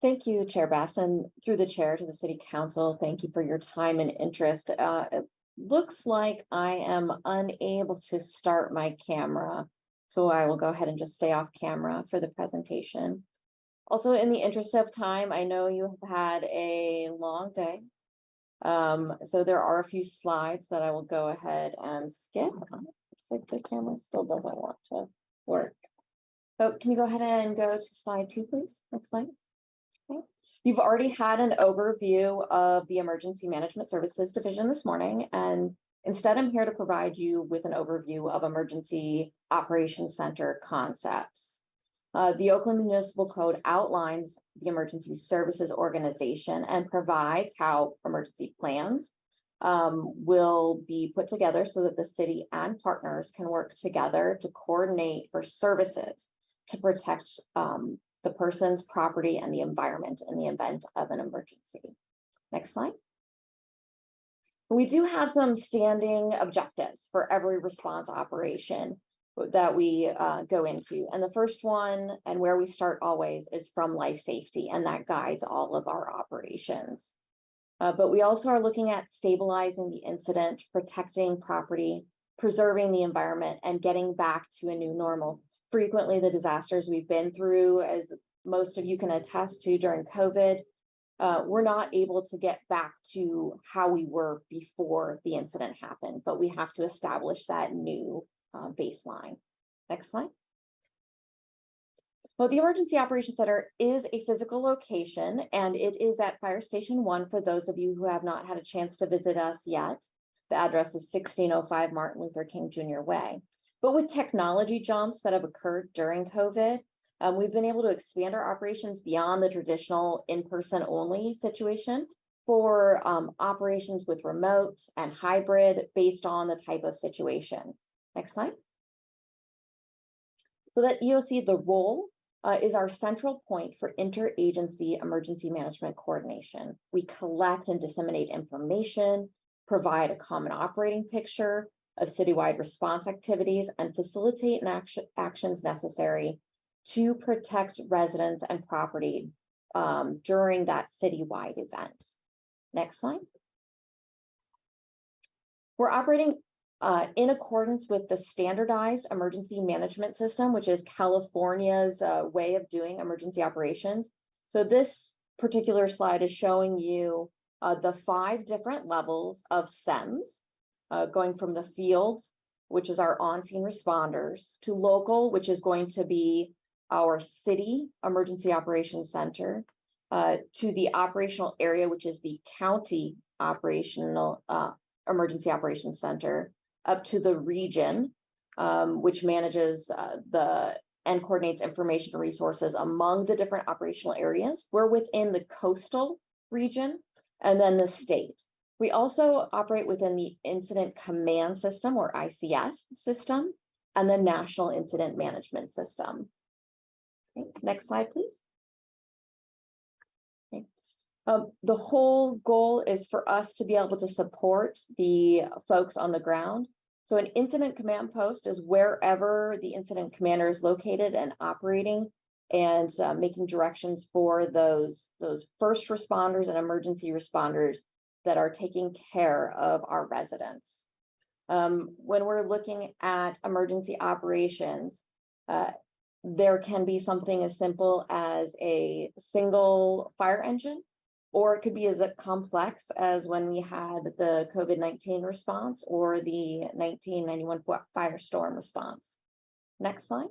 Thank you, Chair Bass, and through the chair to the City Council, thank you for your time and interest. It looks like I am unable to start my camera, so I will go ahead and just stay off camera for the presentation. Also, in the interest of time, I know you have had a long day. So there are a few slides that I will go ahead and skip. Looks like the camera still doesn't want to work. So can you go ahead and go to slide 2, please? Next slide. Okay. You've already had an overview of the Emergency Management Services Division this morning, and instead I'm here to provide you with an overview of Emergency Operations Center concepts. The Oakland Municipal Code outlines the emergency services organization and provides how emergency plans will be put together so that the city and partners can work together to coordinate for services to protect the person's property and the environment in the event of an emergency. Next slide. We do have some standing objectives for every response operation that we go into. And the first one, and where we start always, is from life safety, and that guides all of our operations. But we also are looking at stabilizing the incident, protecting property, preserving the environment, and getting back to a new normal. Frequently, the disasters we've been through, as most of you can attest to during COVID, we're not able to get back to how we were before the incident happened, but we have to establish that new baseline. Next slide. Well, the Emergency Operations Center is a physical location, and it is at Fire Station 1 for those of you who have not had a chance to visit us yet. The address is 1605 Martin Luther King Jr. Way. But with technology jumps that have occurred during COVID, we've been able to expand our operations beyond the traditional in-person only situation for operations with remote and hybrid based on the type of situation. Next slide. So that EOC, the role is our central point for interagency emergency management coordination. We collect and disseminate information, provide a common operating picture of citywide response activities, and facilitate actions necessary to protect residents and property during that citywide event. Next slide. We're operating in accordance with the standardized emergency management system, which is California's way of doing emergency operations. So this particular slide is showing you the 5 different levels of SEMS, going from the field, which is our on-scene responders, to local, which is going to be our city emergency operations center, to the operational area, which is the county operational emergency operations center, up to the region, which manages and coordinates information and resources among the different operational areas. We're within the coastal region, and then the state. We also operate within the Incident Command System, or ICS system, and the National Incident Management System. Okay, next slide, please. Okay. The whole goal is for us to be able to support the folks on the ground. So an incident command post is wherever the incident commander is located and operating and making directions for those first responders and emergency responders that are taking care of our residents. When we're looking at emergency operations, there can be something as simple as a single fire engine, or it could be as complex as when we had the COVID-19 response or the 1991 firestorm response. Next slide.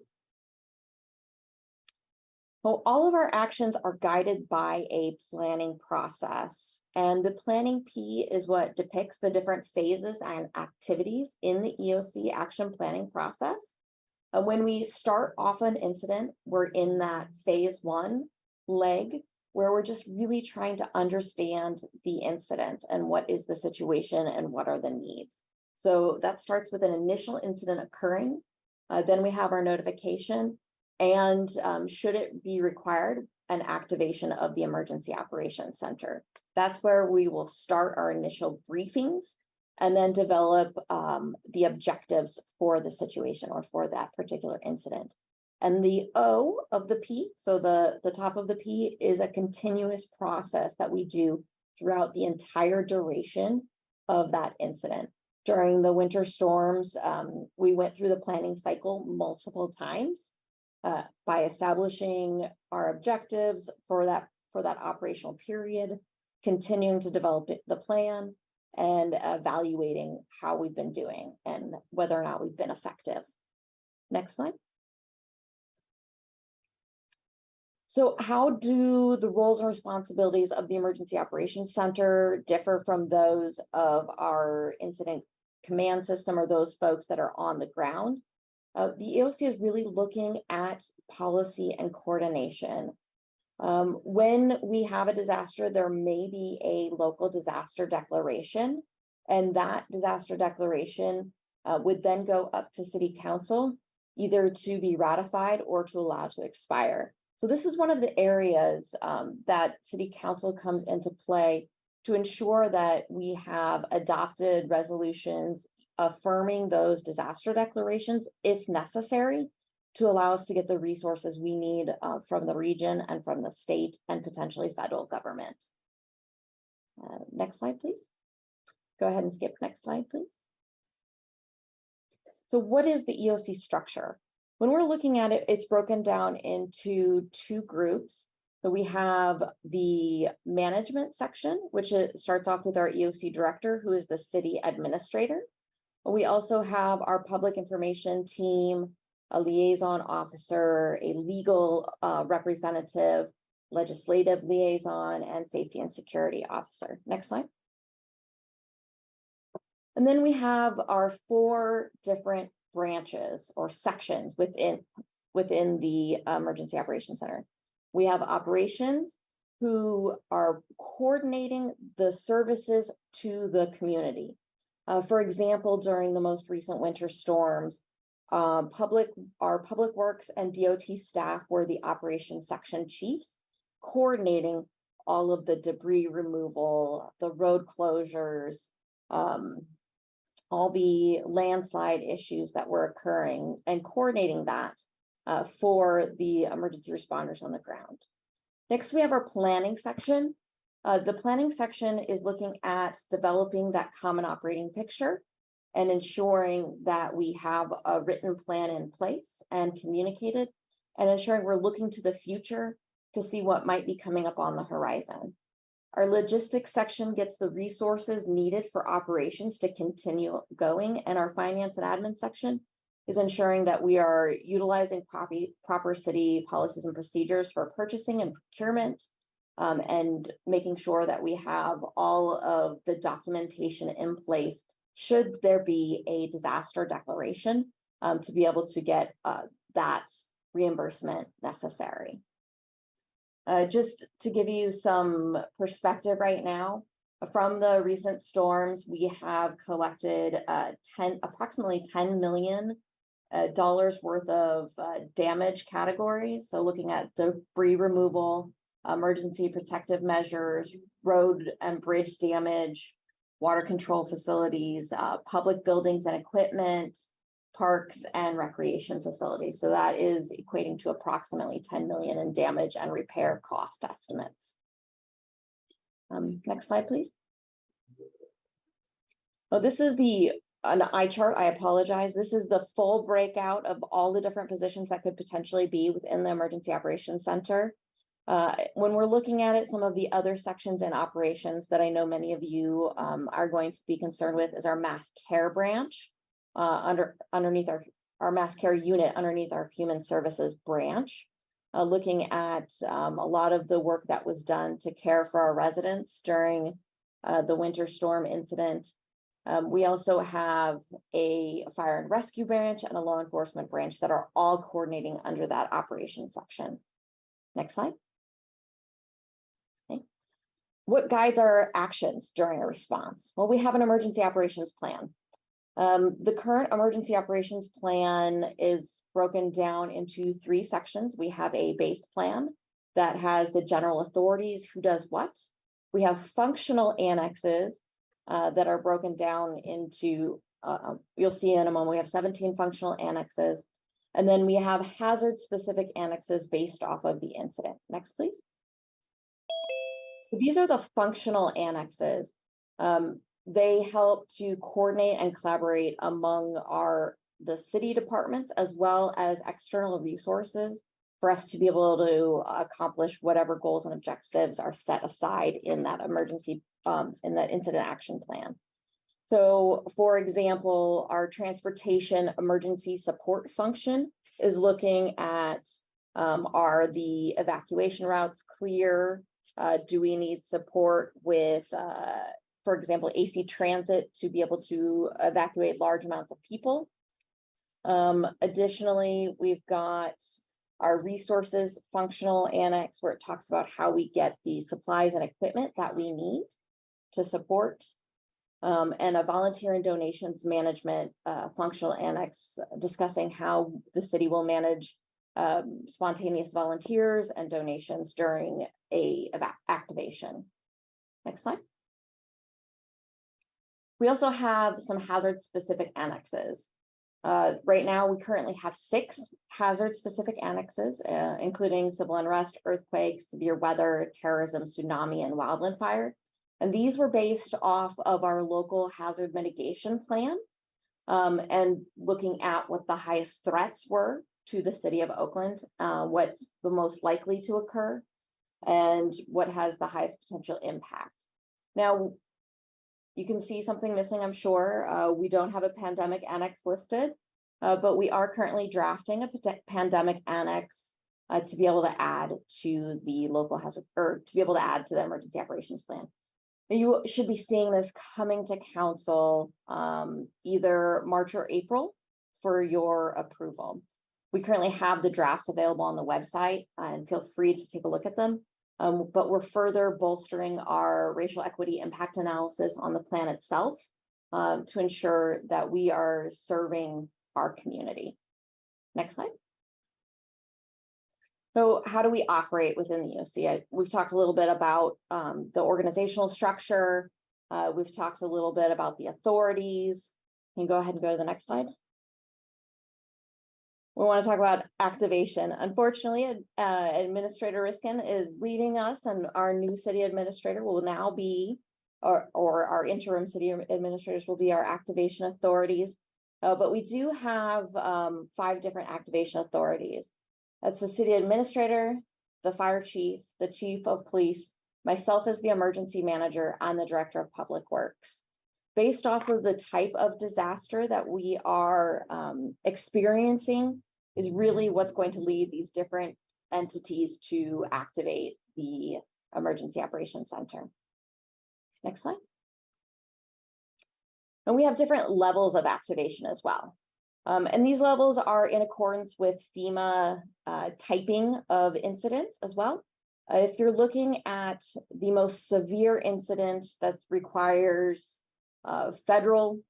Well, all of our actions are guided by a planning process, and the planning P is what depicts the different phases and activities in the EOC action planning process. When we start off an incident, we're in that phase 1 leg, where we're just really trying to understand the incident and what is the situation and what are the needs. So that starts with an initial incident occurring. Then we have our notification, and should it be required, an activation of the Emergency Operations Center. That's where we will start our initial briefings and then develop the objectives for the situation or for that particular incident. And the O of the P, so the top of the P, is a continuous process that we do throughout the entire duration of that incident. During the winter storms, we went through the planning cycle multiple times by establishing our objectives for that operational period, continuing to develop the plan, and evaluating how we've been doing and whether or not we've been effective. Next slide. So how do the roles and responsibilities of the Emergency Operations Center differ from those of our incident command system or those folks that are on the ground? The EOC is really looking at policy and coordination. When we have a disaster, there may be a local disaster declaration, and that disaster declaration would then go up to City Council, either to be ratified or to allow to expire. So this is one of the areas that City Council comes into play to ensure that we have adopted resolutions affirming those disaster declarations if necessary, to allow us to get the resources we need from the region and from the state and potentially federal government. Next slide, please. Go ahead and skip next slide, please. So what is the EOC structure? When we're looking at it, it's broken down into two groups. So we have the management section, which starts off with our EOC director, who is the city administrator. We also have our public information team, a liaison officer, a legal representative, legislative liaison, and safety and security officer. Next slide. And then we have our 4 different branches or sections within the Emergency Operations Center. We have operations, who are coordinating the services to the community. For example, during the most recent winter storms, our public works and DOT staff were the operations section chiefs, coordinating all of the debris removal, the road closures, all the landslide issues that were occurring, and coordinating that for the emergency responders on the ground. Next, we have our planning section. The planning section is looking at developing that common operating picture and ensuring that we have a written plan in place and communicated, and ensuring we're looking to the future to see what might be coming up on the horizon. Our logistics section gets the resources needed for operations to continue going, and our finance and admin section is ensuring that we are utilizing proper city policies and procedures for purchasing and procurement, and making sure that we have all of the documentation in place should there be a disaster declaration, to be able to get that reimbursement necessary. Just to give you some perspective right now, from the recent storms, we have collected approximately $10 million worth of damage categories. So looking at debris removal, emergency protective measures, road and bridge damage, water control facilities, public buildings and equipment, parks and recreation facilities. So that is equating to approximately 10 million in damage and repair cost estimates. Next slide, please. Oh, this is an eye chart. I apologize. This is the full breakout of all the different positions that could potentially be within the Emergency Operations Center. When we're looking at it, some of the other sections in operations that I know many of you are going to be concerned with is our mass care branch. Underneath our mass care unit, underneath our human services branch, looking at a lot of the work that was done to care for our residents during the winter storm incident. We also have a fire and rescue branch and a law enforcement branch that are all coordinating under that operations section. Next slide. Okay. What guides our actions during a response? Well, we have an emergency operations plan. The current emergency operations plan is broken down into 3 sections. We have a base plan that has the general authorities, who does what. We have functional annexes that are broken down into, you'll see in a moment, we have 17 functional annexes. And then we have hazard-specific annexes based off of the incident. Next, please. So these are the functional annexes. They help to coordinate and collaborate among the city departments as well as external resources for us to be able to accomplish whatever goals and objectives are set aside in that emergency, in that incident action plan. So, for example, our transportation emergency support function is looking at, are the evacuation routes clear? Do we need support with, for example, AC transit to be able to evacuate large amounts of people? Additionally, we've got our resources functional annex where it talks about how we get the supplies and equipment that we need to support. And a volunteer and donations management functional annex discussing how the city will manage spontaneous volunteers and donations during a activation. Next slide. We also have some hazard-specific annexes. Right now, we currently have 6 hazard-specific annexes, including civil unrest, earthquakes, severe weather, terrorism, tsunami, and wildland fire. And these were based off of our local hazard mitigation plan, and looking at what the highest threats were to the city of Oakland, what's the most likely to occur, and what has the highest potential impact. Now, you can see something missing, I'm sure. We don't have a pandemic annex listed, but we are currently drafting a pandemic annex to be able to add to the local hazard, or to be able to add to the emergency operations plan. You should be seeing this coming to council either March or April for your approval. We currently have the drafts available on the website, and feel free to take a look at them. But we're further bolstering our racial equity impact analysis on the plan itself to ensure that we are serving our community. Next slide. So how do we operate within the EOC? We've talked a little bit about the organizational structure. We've talked a little bit about the authorities. Can you go ahead and go to the next slide? We want to talk about activation. Unfortunately, Administrator Riskin is leaving us, and our new city administrator will now be, or our interim city administrators will be our activation authorities. But we do have 5 different activation authorities. That's the city administrator, the fire chief, the chief of police, myself as the emergency manager, and the director of public works. Based off of the type of disaster that we are experiencing is really what's going to lead these different entities to activate the Emergency Operations Center. Next slide. And we have different levels of activation as well. And these levels are in accordance with FEMA typing of incidents as well. If you're looking at the most severe incident that requires federal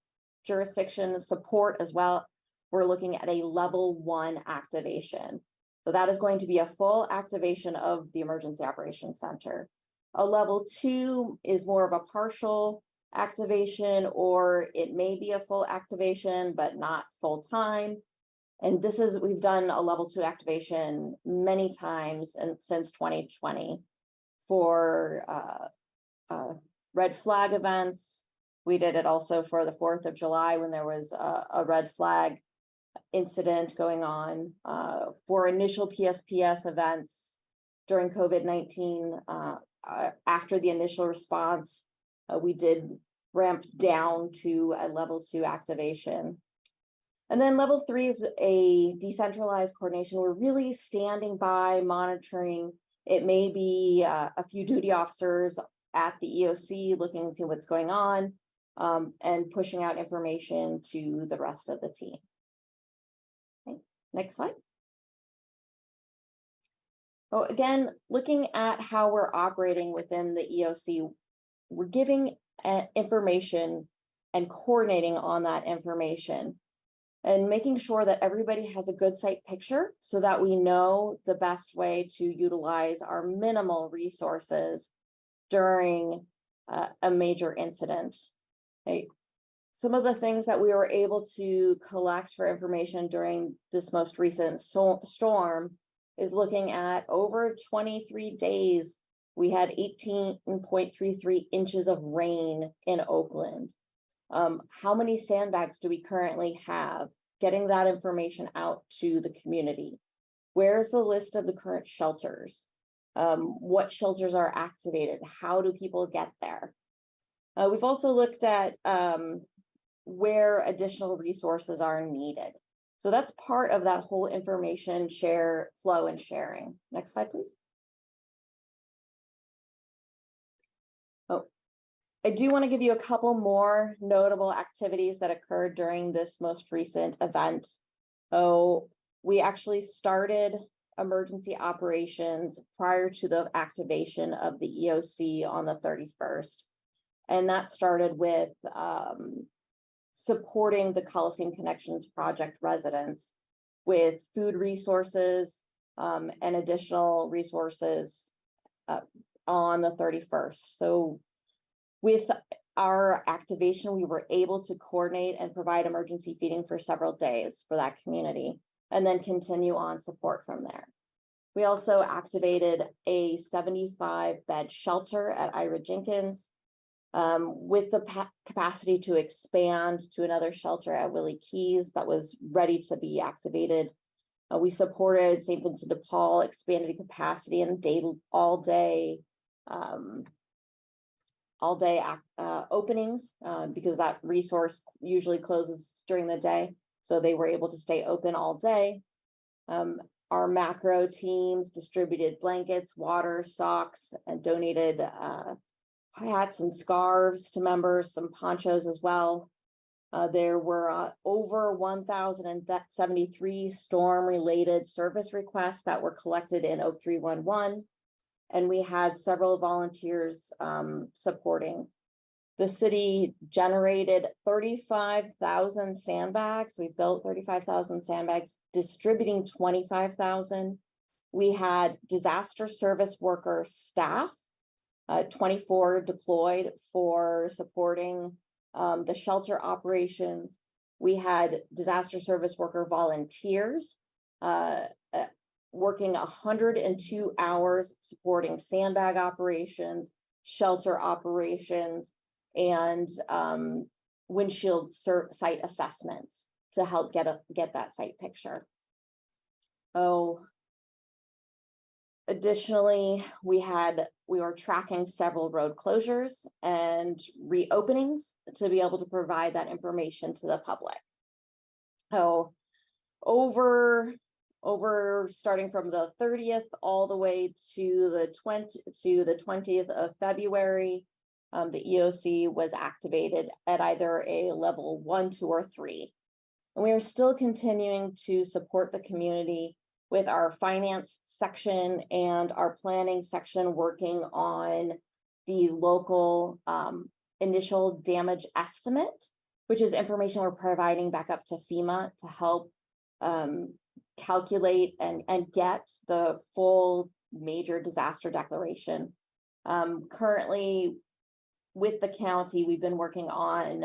jurisdiction support as well, we're looking at a level 1 activation. So that is going to be a full activation of the Emergency Operations Center. A level 2 is more of a partial activation, or it may be a full activation, but not full time. And this is, we've done a level 2 activation many times and since 2020 for red flag events. We did it also for the 4th of July when there was a red flag incident going on, for initial PSPS events during COVID-19. After the initial response, we did ramp down to a level 2 activation. And then level 3 is a decentralized coordination. We're really standing by, monitoring. It may be a few duty officers at the EOC looking to see what's going on, and pushing out information to the rest of the team. Okay, next slide. So again, looking at how we're operating within the EOC, we're giving information and coordinating on that information and making sure that everybody has a good site picture so that we know the best way to utilize our minimal resources during a major incident. Okay. some of the things that we were able to collect for information during this most recent storm is looking at over 23 days, we had 18.33 inches of rain in Oakland. How many sandbags do we currently have? Getting that information out to the community. Where's the list of the current shelters? What shelters are activated? How do people get there? We've also looked at where additional resources are needed. So that's part of that whole information share flow and sharing. Next slide, please. Oh, I do want to give you a couple more notable activities that occurred during this most recent event. Oh, we actually started emergency operations prior to the activation of the EOC on the 31st. And that started with supporting the Coliseum Connections Project residents with food resources and additional resources on the 31st. So with our activation, we were able to coordinate and provide emergency feeding for several days for that community, and then continue on support from there. We also activated a 75-bed shelter at Ira Jenkins with the capacity to expand to another shelter at Willie Keys that was ready to be activated. We supported St. Vincent de Paul, expanded capacity and all-day openings because that resource usually closes during the day. So they were able to stay open all day. Our macro teams distributed blankets, water, socks, and donated hats and scarves to members, some ponchos as well. There were over 1,073 storm-related service requests that were collected in Oak 311, and we had several volunteers supporting. The city generated 35,000 sandbags. We built 35,000 sandbags, distributing 25,000. We had disaster service worker staff, 24 deployed for supporting the shelter operations. We had disaster service worker volunteers working 102 hours supporting sandbag operations, shelter operations, and windshield site assessments to help get that site picture. Additionally, we were tracking several road closures and reopenings to be able to provide that information to the public. Over starting from the 30th all the way to the 20th of February, the EOC was activated at either a level 1, 2, or 3. And we are still continuing to support the community with our finance section and our planning section, working on the local initial damage estimate, which is information we're providing back up to FEMA to help calculate and get the full major disaster declaration. Currently, with the county, we've been working on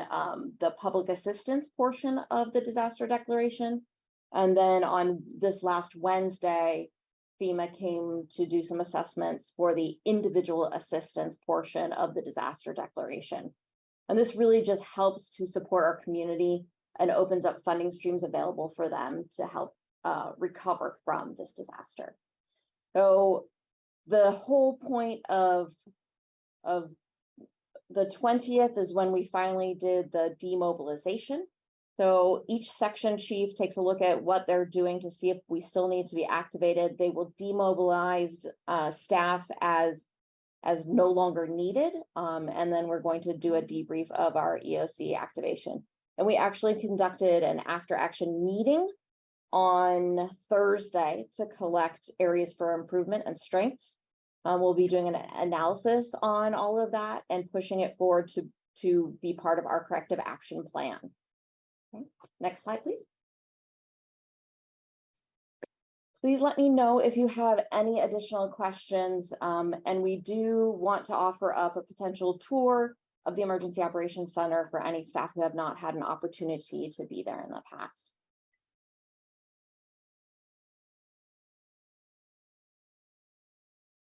the public assistance portion of the disaster declaration. And then on this last Wednesday, FEMA came to do some assessments for the individual assistance portion of the disaster declaration. And this really just helps to support our community and opens up funding streams available for them to help recover from this disaster. So the whole point of the 20th is when we finally did the demobilization. So each section chief takes a look at what they're doing to see if we still need to be activated. They will demobilize staff as no longer needed. And then we're going to do a debrief of our EOC activation. And we actually conducted an after action meeting on Thursday to collect areas for improvement and strengths. We'll be doing an analysis on all of that and pushing it forward to be part of our corrective action plan. Okay. Next slide, please. Please let me know if you have any additional questions. And we do want to offer up a potential tour of the Emergency Operations Center for any staff who have not had an opportunity to be there in the past.